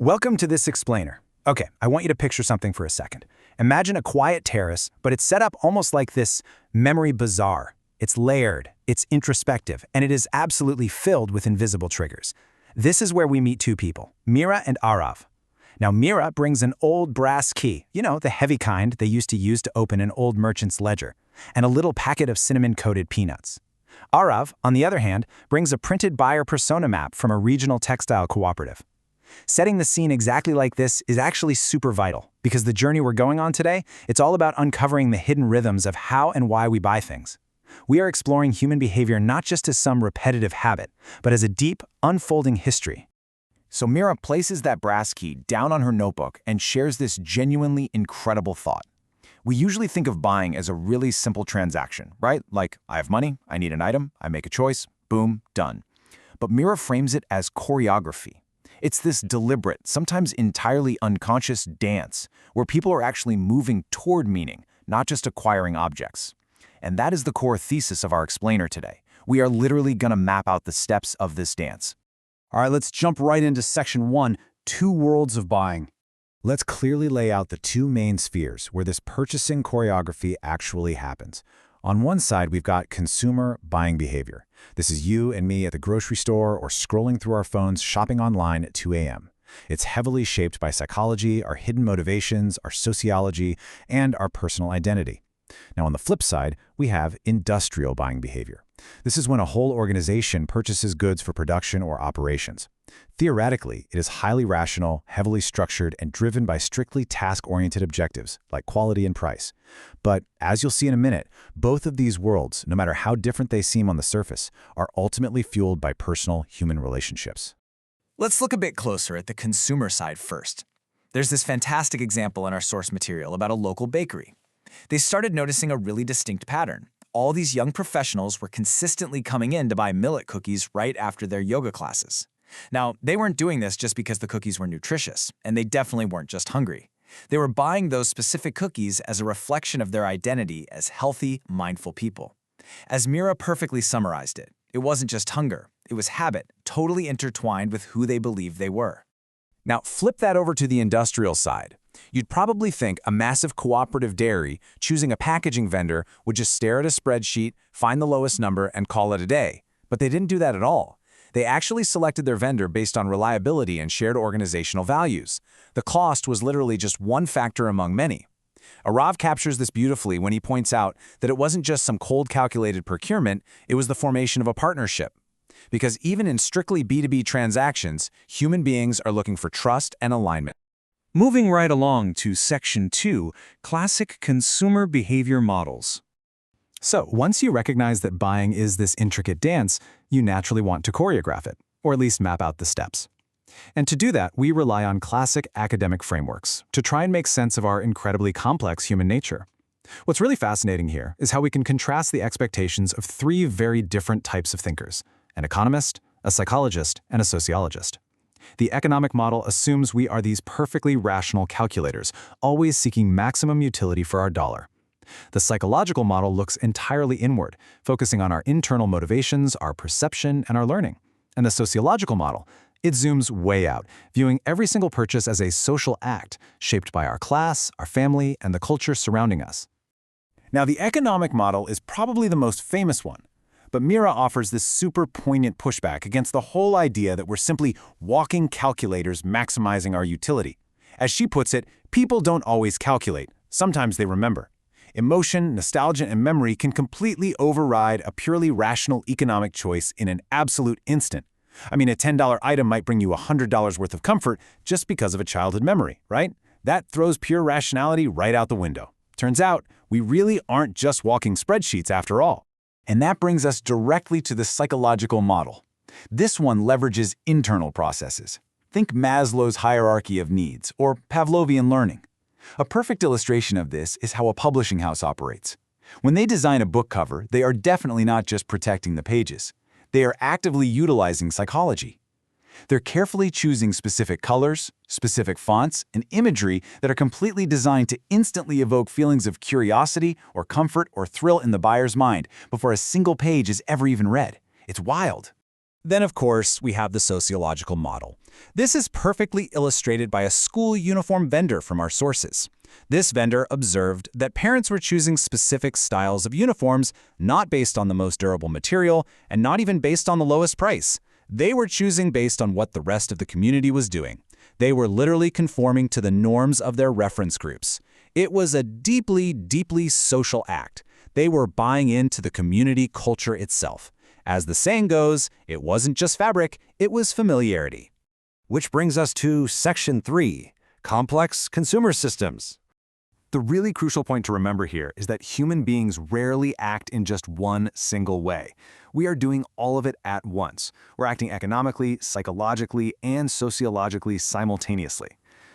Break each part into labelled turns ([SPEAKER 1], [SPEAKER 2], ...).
[SPEAKER 1] Welcome to this explainer. Okay, I want you to picture something for a second. Imagine a quiet terrace, but it's set up almost like this memory bazaar. It's layered, it's introspective, and it is absolutely filled with invisible triggers. This is where we meet two people, Mira and Arav. Now, Mira brings an old brass key, the heavy kind they used to use to open an old merchant's ledger, and a little packet of cinnamon-coated peanuts. Arav, on the other hand, brings a printed buyer persona map from a regional textile cooperative. Setting the scene exactly like this is actually super vital, because the journey we're going on today, it's all about uncovering the hidden rhythms of how and why we buy things. We are exploring human behavior not just as some repetitive habit, but as a deep, unfolding history.
[SPEAKER 2] So Mira places that brass key down on her notebook and shares this genuinely incredible thought. We usually think of buying as a really simple transaction, right? Like, I have money, I need an item, I make a choice, boom, done. But Mira frames it as choreography. It's this deliberate, sometimes entirely unconscious dance where people are actually moving toward meaning, not just acquiring objects. And that is the core thesis of our explainer today. We are literally going to map out the steps of this dance.
[SPEAKER 3] All right, let's jump right into section 1, two worlds of buying.
[SPEAKER 1] Let's clearly lay out the two main spheres where this purchasing choreography actually happens. On one side, we've got consumer buying behavior. This is you and me at the grocery store or scrolling through our phones shopping online at 2 a.m. It's heavily shaped by psychology, our hidden motivations, our sociology, and our personal identity. Now, on the flip side, we have industrial buying behavior. This is when a whole organization purchases goods for production or operations. Theoretically, it is highly rational, heavily structured, and driven by strictly task-oriented objectives, like quality and price. But, as you'll see in a minute, both of these worlds, no matter how different they seem on the surface, are ultimately fueled by personal human relationships.
[SPEAKER 2] Let's look a bit closer at the consumer side first. There's this fantastic example in our source material about a local bakery. They started noticing a really distinct pattern. All these young professionals were consistently coming in to buy millet cookies right after their yoga classes. Now, they weren't doing this just because the cookies were nutritious, and they definitely weren't just hungry. They were buying those specific cookies as a reflection of their identity as healthy, mindful people. As Mira perfectly summarized it, it wasn't just hunger, it was habit, totally intertwined with who they believed they were.
[SPEAKER 1] Now, flip that over to the industrial side. You'd probably think a massive cooperative dairy choosing a packaging vendor would just stare at a spreadsheet, find the lowest number, and call it a day. But they didn't do that at all. They actually selected their vendor based on reliability and shared organizational values. The cost was literally just one factor among many. Arav captures this beautifully when he points out that it wasn't just some cold calculated procurement, it was the formation of a partnership. Because even in strictly B2B transactions, human beings are looking for trust and alignment.
[SPEAKER 3] Moving right along to section 2, classic consumer behavior models.
[SPEAKER 1] So, once you recognize that buying is this intricate dance, you naturally want to choreograph it, or at least map out the steps. And to do that, we rely on classic academic frameworks to try and make sense of our incredibly complex human nature. What's really fascinating here is how we can contrast the expectations of three very different types of thinkers: an economist, a psychologist, and a sociologist. The economic model assumes we are these perfectly rational calculators, always seeking maximum utility for our dollar. The psychological model looks entirely inward, focusing on our internal motivations, our perception, and our learning. And the sociological model, it zooms way out, viewing every single purchase as a social act shaped by our class, our family, and the culture surrounding us. Now, the economic model is probably the most famous one, but Mira offers this super poignant pushback against the whole idea that we're simply walking calculators maximizing our utility. As she puts it, people don't always calculate, sometimes they remember. Emotion, nostalgia, and memory can completely override a purely rational economic choice in an absolute instant. I mean, a $10 item might bring you $100 worth of comfort just because of a childhood memory, right? That throws pure rationality right out the window. Turns out, we really aren't just walking spreadsheets after all. And that brings us directly to the psychological model. This one leverages internal processes. Think Maslow's hierarchy of needs or Pavlovian learning. A perfect illustration of this is how a publishing house operates. When they design a book cover, they are definitely not just protecting the pages. They are actively utilizing psychology. They're carefully choosing specific colors, specific fonts, and imagery that are completely designed to instantly evoke feelings of curiosity or comfort or thrill in the buyer's mind before a single page is ever even read. It's wild.
[SPEAKER 3] Then, of course, we have the sociological model. This is perfectly illustrated by a school uniform vendor from our sources. This vendor observed that parents were choosing specific styles of uniforms not based on the most durable material and not even based on the lowest price. They were choosing based on what the rest of the community was doing. They were literally conforming to the norms of their reference groups. It was a deeply, deeply social act. They were buying into the community culture itself. As the saying goes, it wasn't just fabric, it was familiarity.
[SPEAKER 4] Which brings us to Section 3, Complex Consumer Systems.
[SPEAKER 1] The really crucial point to remember here is that human beings rarely act in just one single way. We are doing all of it at once. We're acting economically, psychologically, and sociologically simultaneously.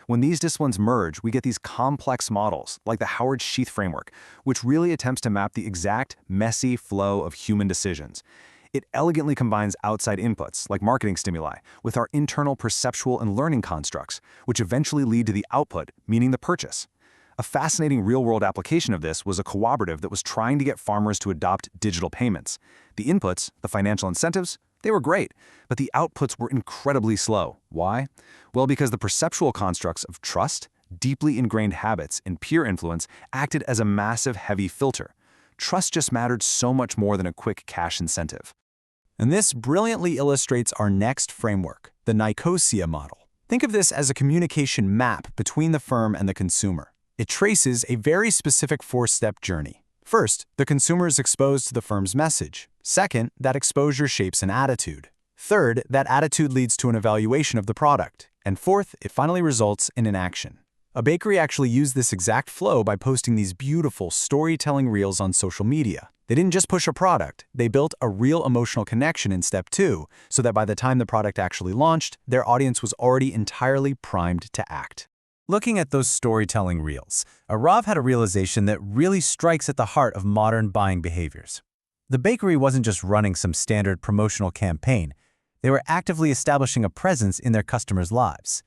[SPEAKER 1] When these disciplines merge, we get these complex models, like the Howard Sheath framework, which really attempts to map the exact, messy flow of human decisions. It elegantly combines outside inputs, like marketing stimuli, with our internal perceptual and learning constructs, which eventually lead to the output, meaning the purchase. A fascinating real-world application of this was a cooperative that was trying to get farmers to adopt digital payments. The inputs, the financial incentives, they were great, but the outputs were incredibly slow. Why? Well, because the perceptual constructs of trust, deeply ingrained habits, and peer influence acted as a massive, heavy filter. Trust just mattered so much more than a quick cash incentive.
[SPEAKER 3] And this brilliantly illustrates our next framework, the Nicosia model. Think of this as a communication map between the firm and the consumer. It traces a very specific four-step journey. First, the consumer is exposed to the firm's message. Second, that exposure shapes an attitude. Third, that attitude leads to an evaluation of the product. And fourth, it finally results in an action. A bakery actually used this exact flow by posting these beautiful storytelling reels on social media. They didn't just push a product, they built a real emotional connection in step 2, so that by the time the product actually launched, their audience was already entirely primed to act. Looking at those storytelling reels, Arav had a realization that really strikes at the heart of modern buying behaviors. The bakery wasn't just running some standard promotional campaign, they were actively establishing a presence in their customers' lives.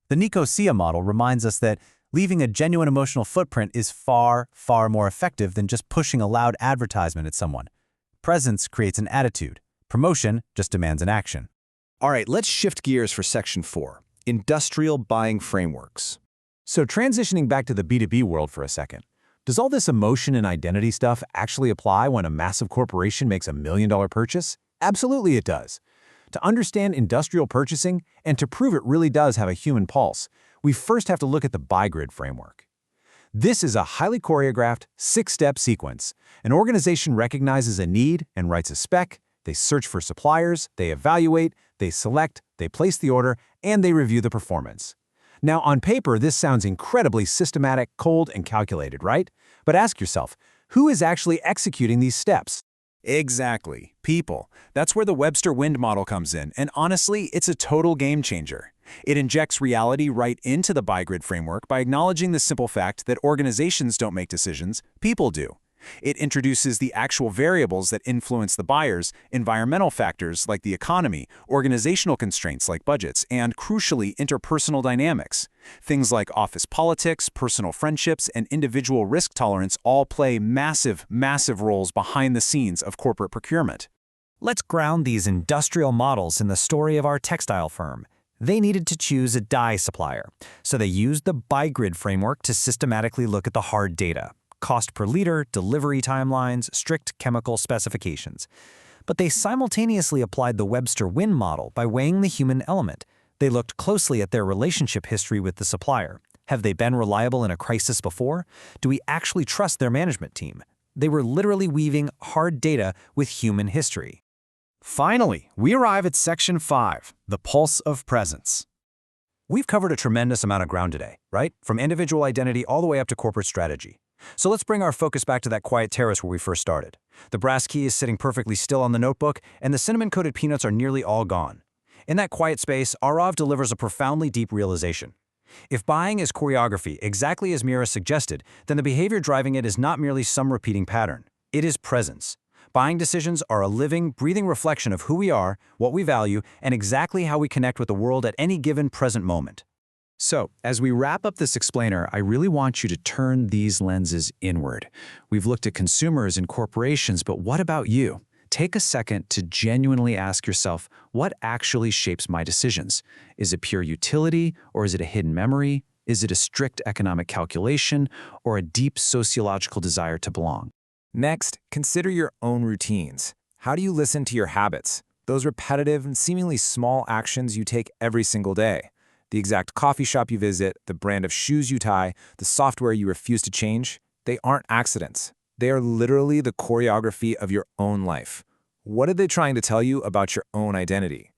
[SPEAKER 3] The Nicosia model reminds us that leaving a genuine emotional footprint is far, far more effective than just pushing a loud advertisement at someone. Presence creates an attitude. Promotion just demands an action.
[SPEAKER 4] All right, let's shift gears for Section 4, Industrial Buying Frameworks.
[SPEAKER 1] So transitioning back to the B2B world for a second, does all this emotion and identity stuff actually apply when a massive corporation makes a $1 million purchase? Absolutely it does. To understand industrial purchasing and to prove it really does have a human pulse, we first have to look at the Buygrid framework. This is a highly choreographed, 6-step sequence. An organization recognizes a need and writes a spec, they search for suppliers, they evaluate, they select, they place the order, and they review the performance. Now, on paper, this sounds incredibly systematic, cold, and calculated, right? But ask yourself, who is actually executing these steps?
[SPEAKER 3] Exactly. People. That's where the Webster-Wind model comes in, and honestly, it's a total game changer. It injects reality right into the Buygrid framework by acknowledging the simple fact that organizations don't make decisions, people do. It introduces the actual variables that influence the buyers, environmental factors like the economy, organizational constraints like budgets, and crucially, interpersonal dynamics. Things like office politics, personal friendships, and individual risk tolerance all play massive, massive roles behind the scenes of corporate procurement.
[SPEAKER 2] Let's ground these industrial models in the story of our textile firm. They needed to choose a dye supplier, so they used the Buygrid framework to systematically look at the hard data. Cost per liter, delivery timelines, strict chemical specifications. But they simultaneously applied the Webster-Wind model by weighing the human element. They looked closely at their relationship history with the supplier. Have they been reliable in a crisis before? Do we actually trust their management team? They were literally weaving hard data with human history.
[SPEAKER 1] Finally, we arrive at Section 5, the pulse of presence. We've covered a tremendous amount of ground today, right? From individual identity all the way up to corporate strategy. So let's bring our focus back to that quiet terrace where we first started. The brass key is sitting perfectly still on the notebook, and the cinnamon-coated peanuts are nearly all gone. In that quiet space, Arav delivers a profoundly deep realization. If buying is choreography, exactly as Mira suggested, then the behavior driving it is not merely some repeating pattern. It is presence. Buying decisions are a living, breathing reflection of who we are, what we value, and exactly how we connect with the world at any given present moment. So, as we wrap up this explainer, I really want you to turn these lenses inward. We've looked at consumers and corporations, but what about you? take a second to genuinely ask yourself, what actually shapes my decisions? Is it pure utility, or is it a hidden memory? Is it a strict economic calculation, or a deep sociological desire to belong?
[SPEAKER 2] Next, consider your own routines. How do you listen to your habits? Those repetitive and seemingly small actions you take every single day. The exact coffee shop you visit, the brand of shoes you tie, the software you refuse to change, they aren't accidents. They are literally the choreography of your own life. What are they trying to tell you about your own identity?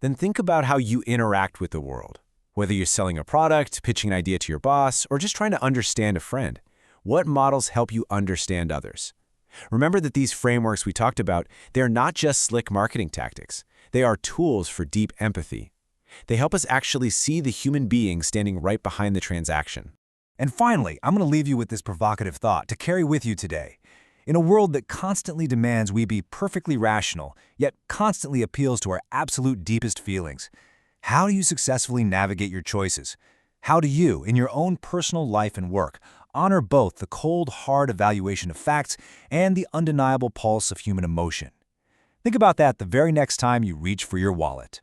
[SPEAKER 3] Then think about how you interact with the world. Whether you're selling a product, pitching an idea to your boss, or just trying to understand a friend, what models help you understand others? Remember that these frameworks we talked about, they're not just slick marketing tactics. They are tools for deep empathy. They help us actually see the human being standing right behind the transaction.
[SPEAKER 5] And finally, I'm going to leave you with this provocative thought to carry with you today. In a world that constantly demands we be perfectly rational, yet constantly appeals to our absolute deepest feelings, how do you successfully navigate your choices? How do you, in your own personal life and work, honor both the cold, hard evaluation of facts and the undeniable pulse of human emotion? Think about that the very next time you reach for your wallet.